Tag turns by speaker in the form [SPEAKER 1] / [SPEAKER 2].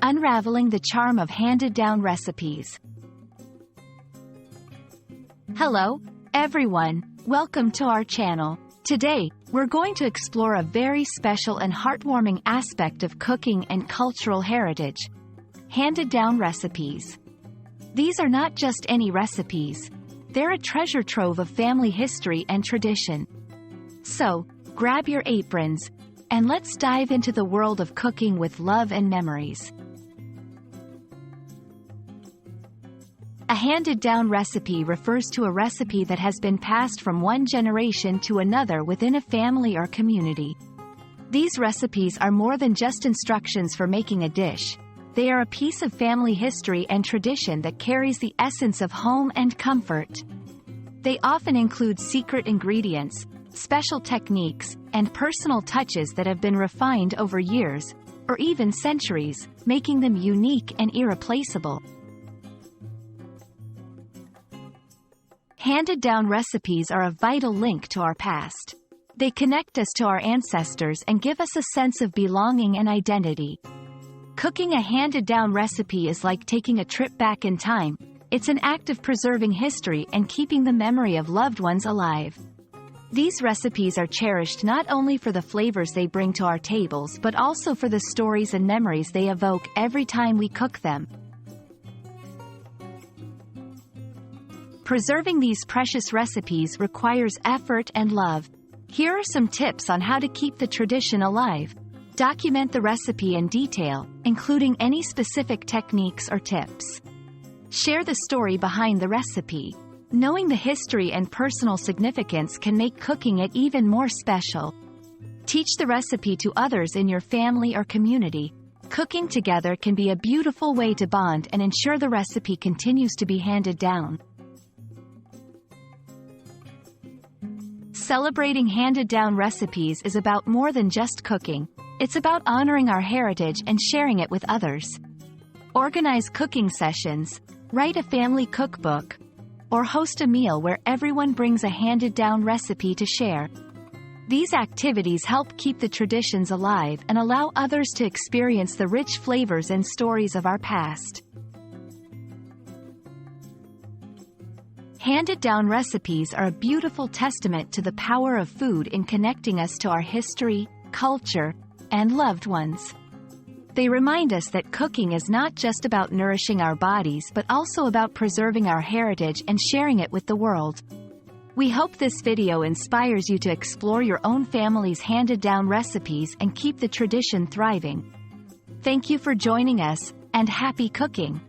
[SPEAKER 1] Unraveling the charm of handed-down recipes. Hello, everyone. Welcome to our channel. Today, we're going to explore a very special and heartwarming aspect of cooking and cultural heritage: handed-down recipes. These are not just any recipes. They're a treasure trove of family history and tradition. So, grab your aprons, and let's dive into the world of cooking with love and memories. A handed-down recipe refers to a recipe that has been passed from one generation to another within a family or community. These recipes are more than just instructions for making a dish. They are a piece of family history and tradition that carries the essence of home and comfort. They often include secret ingredients, special techniques, and personal touches that have been refined over years, or even centuries, making them unique and irreplaceable. Handed-down recipes are a vital link to our past. They connect us to our ancestors and give us a sense of belonging and identity. Cooking a handed-down recipe is like taking a trip back in time. It's an act of preserving history and keeping the memory of loved ones alive. These recipes are cherished not only for the flavors they bring to our tables but also for the stories and memories they evoke every time we cook them. Preserving these precious recipes requires effort and love. Here are some tips on how to keep the tradition alive. Document the recipe in detail, including any specific techniques or tips. Share the story behind the recipe. Knowing the history and personal significance can make cooking it even more special. Teach the recipe to others in your family or community. Cooking together can be a beautiful way to bond and ensure the recipe continues to be handed down. Celebrating handed-down recipes is about more than just cooking. It's about honoring our heritage and sharing it with others. Organize cooking sessions, write a family cookbook, or host a meal where everyone brings a handed-down recipe to share. These activities help keep the traditions alive and allow others to experience the rich flavors and stories of our past. Handed-down recipes are a beautiful testament to the power of food in connecting us to our history, culture, and loved ones. They remind us that cooking is not just about nourishing our bodies but also about preserving our heritage and sharing it with the world. We hope this video inspires you to explore your own family's handed-down recipes and keep the tradition thriving. Thank you for joining us, and happy cooking!